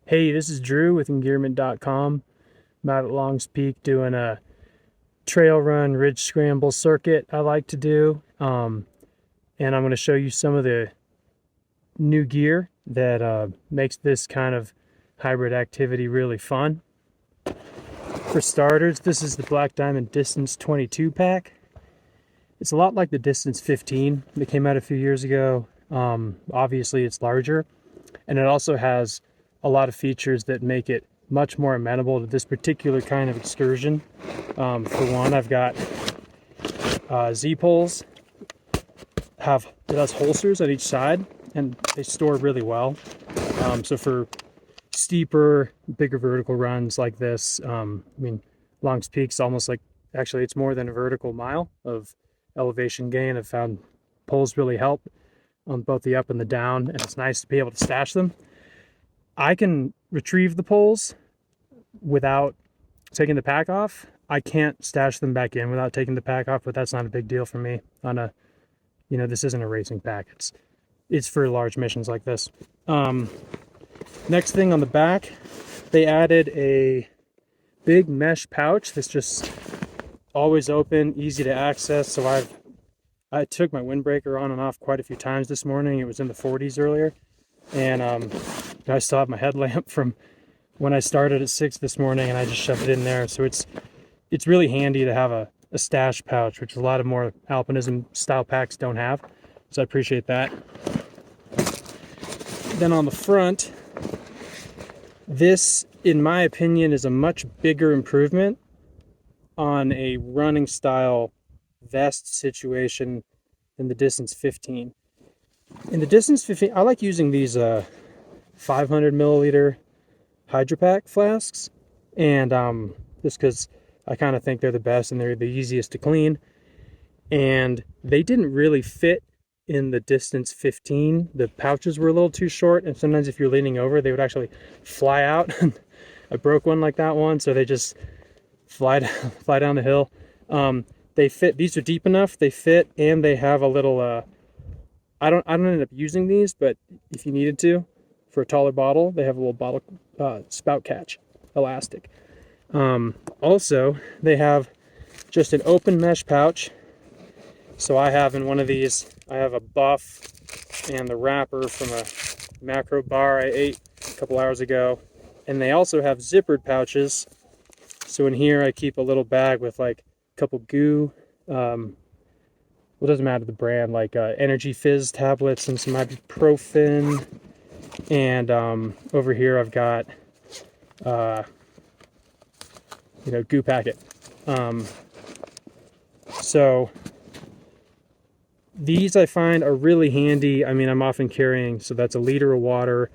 Hey, this is Drew with Engearment.com. I'm out at Longs Peak doing a trail run ridge scramble circuit I like to do. And I'm going to show you some of the new gear that makes this kind of hybrid activity really fun. For starters, this is the Black Diamond Distance 22 pack. It's a lot like the Distance 15 that came out a few years ago. Obviously, it's larger, and it also has a lot of features that make it much more amenable to this particular kind of excursion. For one, I've got Z-poles. It has holsters on each side, and they store really well. So for steeper, bigger vertical runs like this, Longs Peak's almost like, actually it's more than a vertical mile of elevation gain. I've found poles really help on both the up and the down, and it's nice to be able to stash them. I can retrieve the poles without taking the pack off. I can't stash them back in without taking the pack off, but that's not a big deal for me on a, this isn't a racing pack. It's for large missions like this. Next thing on the back, they added a big mesh pouch that's just always open, easy to access. So I took my windbreaker on and off quite a few times this morning. It was in the 40s earlier. And I still have my headlamp from when I started at 6 this morning, and I just shoved it in there. So it's really handy to have a stash pouch, which a lot of more alpinism style packs don't have. So I appreciate that. Then on the front, this, in my opinion, is a much bigger improvement on a running style vest situation than the Distance 15. In the Distance 15, I like using these 500 milliliter Hydrapak flasks, and just because I kind of think they're the best and they're the easiest to clean. And they didn't really fit in the Distance 15. The pouches were a little too short, and sometimes if you're leaning over, they would actually fly out. I broke one like that one, so they just fly down the hill. They fit. These are deep enough. They fit, and they have a little. I don't end up using these, but if you needed to, for a taller bottle, they have a little bottle spout catch elastic. Also, they have just an open mesh pouch. So I have in one of these, I have a buff and the wrapper from a macro bar I ate a couple hours ago. And they also have zippered pouches. So in here I keep a little bag with like a couple goo, it doesn't matter the brand, like energy fizz tablets and some ibuprofen. And over here I've got goo packet. So these I find are really handy. I'm often carrying, so that's a liter of water.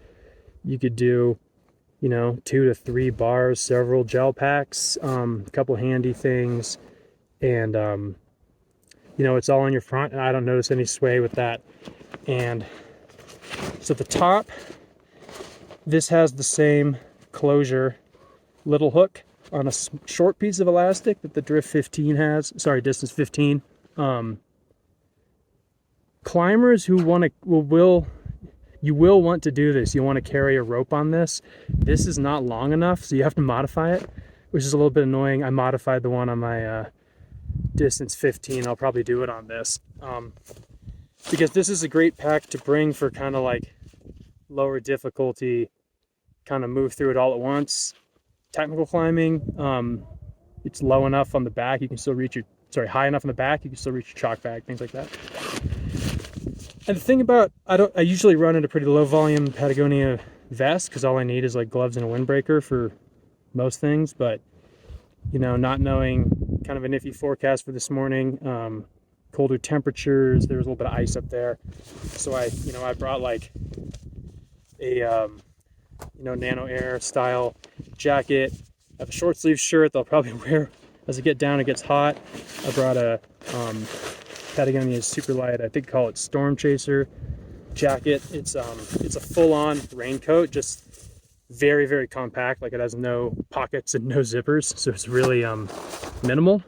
You could do 2 to 3 bars, several gel packs, a couple handy things, and it's all on your front, and I don't notice any sway with that. And so the top, this has the same closure little hook on a short piece of elastic that the Distance 15. Climbers who you will want to do this. You want to carry a rope on this. This is not long enough, so you have to modify it, which is a little bit annoying. I modified the one on my Distance 15. I'll probably do it on this, because this is a great pack to bring for kind of like lower difficulty, kind of move through it all at once. Technical climbing, it's low enough on the back, you can still reach high enough on the back, you can still reach your chalk bag, things like that. And the thing about, I usually run in a pretty low volume Patagonia vest, because all I need is like gloves and a windbreaker for most things. But not knowing kind of an iffy forecast for this morning, colder temperatures, there was a little bit of ice up there, so I brought like a Nano Air style jacket. I have a short sleeve shirt that I'll probably wear as I get down. It gets hot. I brought a Patagonia super light, I think call it Storm Chaser jacket. It's a full-on raincoat, just very, very compact. Like, it has no pockets and no zippers, so it's really minimal.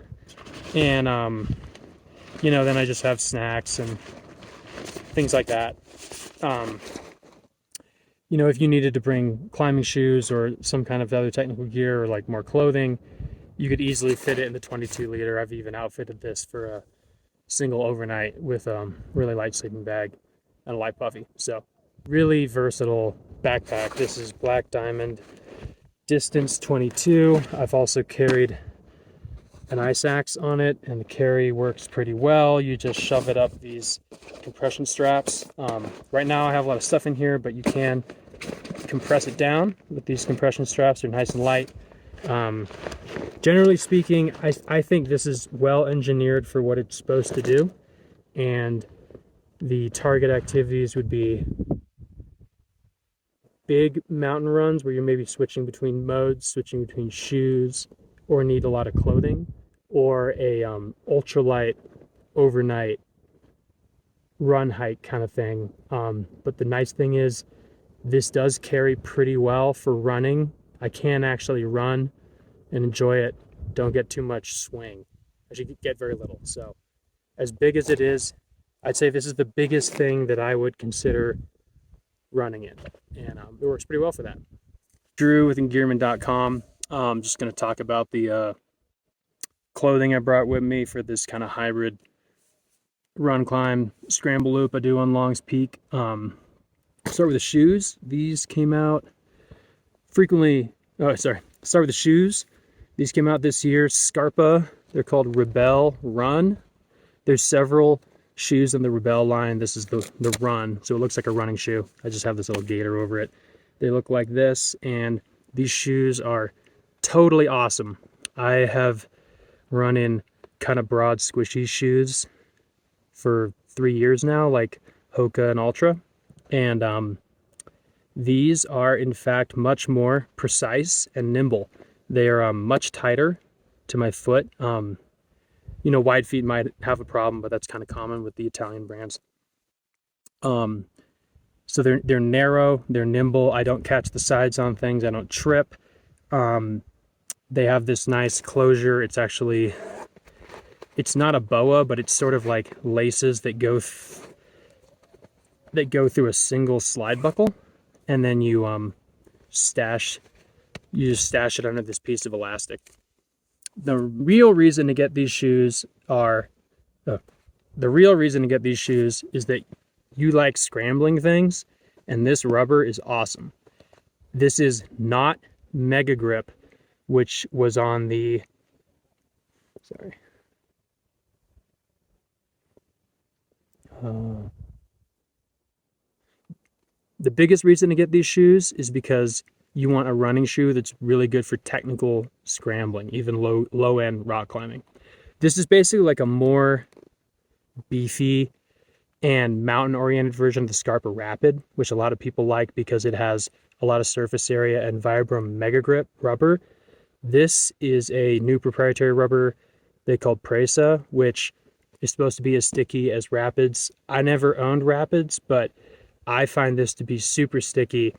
And then I just have snacks and things like that. you know, if you needed to bring climbing shoes or some kind of other technical gear or like more clothing, you could easily fit it in the 22 liter. I've even outfitted this for a single overnight with a really light sleeping bag and a light puffy. So really versatile backpack. This is Black Diamond Distance 22. I've also carried an ice axe on it, and the carry works pretty well. You just shove it up these compression straps. Right now I have a lot of stuff in here, but you can compress it down with these compression straps. They're nice and light. Generally speaking, I think this is well engineered for what it's supposed to do, and the target activities would be big mountain runs where you're maybe switching between modes, switching between shoes, or need a lot of clothing, or a ultralight overnight run hike kind of thing. But the nice thing is this does carry pretty well for running. I can actually run and enjoy it. Don't get too much swing. I should get very little. So as big as it is, I'd say this is the biggest thing that I would consider running in, and it works pretty well for that. Drew with Engearment.com. I'm just going to talk about the clothing I brought with me for this kind of hybrid run, climb, scramble loop I do on Long's Peak. Start with the shoes. These came out frequently. Start with the shoes. These came out this year. Scarpa. They're called Rebel Run. There's several shoes in the Rebel line. This is the Run, so it looks like a running shoe. I just have this little gator over it. They look like this, and these shoes are totally awesome. I have run in kind of broad, squishy shoes for 3 years now, like Hoka and Ultra, and these are in fact much more precise and nimble. They are much tighter to my foot. You know, wide feet might have a problem, but that's kind of common with the Italian brands. So they're narrow, they're nimble. I don't catch the sides on things. I don't trip. They have this nice closure. It's not a boa, but it's sort of like laces that go through a single slide buckle, and then you just stash it under this piece of elastic. The real reason to get these shoes is that you like scrambling things, and this rubber is awesome. This is not Mega Grip, which was on the the biggest reason to get these shoes is because you want a running shoe that's really good for technical scrambling, even low end rock climbing. This is basically like a more beefy and mountain oriented version of the Scarpa Rapid, which a lot of people like because it has a lot of surface area and Vibram Mega Grip rubber. This is a new proprietary rubber they call Presa, which is supposed to be as sticky as Rapids. I never owned Rapids, but I find this to be super sticky.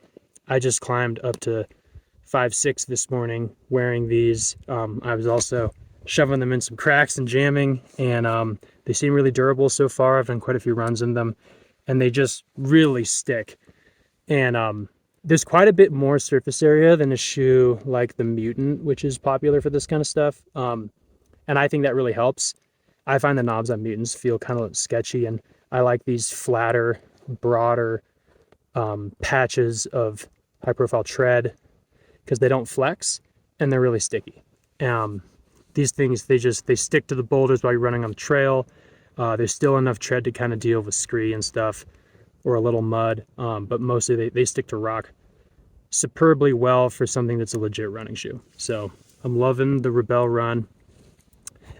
I just climbed up to 5'6" this morning wearing these. I was also shoving them in some cracks and jamming, and they seem really durable so far. I've done quite a few runs in them, and they just really stick. And there's quite a bit more surface area than a shoe like the Mutant, which is popular for this kind of stuff. And I think that really helps. I find the knobs on Mutants feel kind of sketchy, and I like these flatter, broader patches of high profile tread because they don't flex and they're really sticky. These things, they stick to the boulders while you're running on the trail. There's still enough tread to kind of deal with scree and stuff or a little mud, but mostly they stick to rock superbly well for something that's a legit running shoe. So I'm loving the Rebel Run.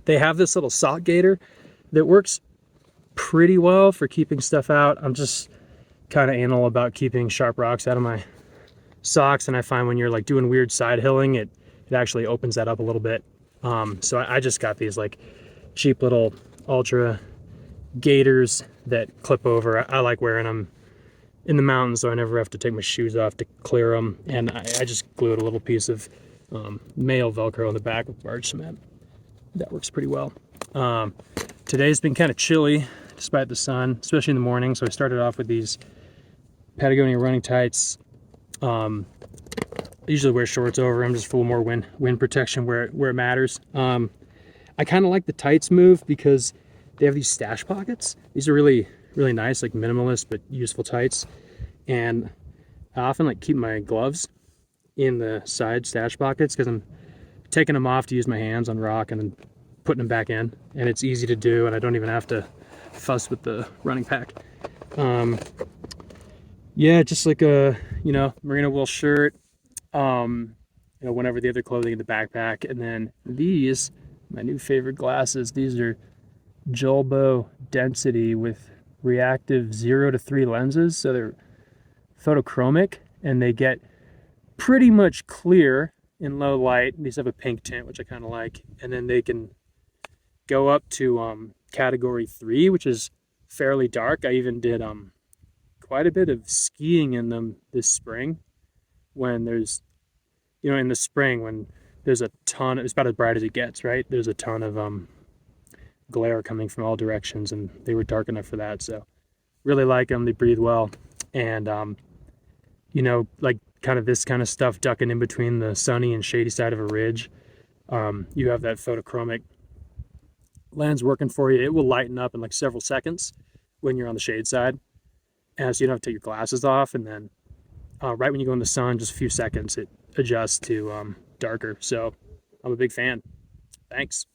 They have this little sock gaiter that works pretty well for keeping stuff out. I'm just kind of anal about keeping sharp rocks out of my socks, and I find when you're like doing weird side hilling, it actually opens that up a little bit. So I just got these like cheap little Ultra gaiters that clip over. I like wearing them in the mountains, so I never have to take my shoes off to clear them, and I just glued a little piece of male Velcro on the back with barge cement. That works pretty well. Today's been kind of chilly despite the sun, especially in the morning, so I started off with these Patagonia running tights I usually wear shorts over them just for a little more wind protection where it matters. I kind of like the tights move because they have these stash pockets. These are really nice, like minimalist but useful tights. And I often like keep my gloves in the side stash pockets because I'm taking them off to use my hands on rock and then putting them back in, and it's easy to do, and I don't even have to fuss with the running pack. Yeah, just like a merino wool shirt, whenever the other clothing in the backpack. And then these, my new favorite glasses, these are Julbo Density with reactive 0 to 3 lenses, so they're photochromic and they get pretty much clear in low light. These have a pink tint, which I kind of like, and then they can go up to category 3, which is fairly dark. I even did quite a bit of skiing in them this spring when there's in the spring when there's a ton, it's about as bright as it gets, right? There's a ton of glare coming from all directions, and they were dark enough for that. So really like them. They breathe well, and like kind of this kind of stuff ducking in between the sunny and shady side of a ridge. You have that photochromic lens working for you. It will lighten up in like several seconds when you're on the shade side, and so you don't have to take your glasses off. And then right when you go in the sun, just a few seconds, it adjusts to darker. So I'm a big fan. Thanks.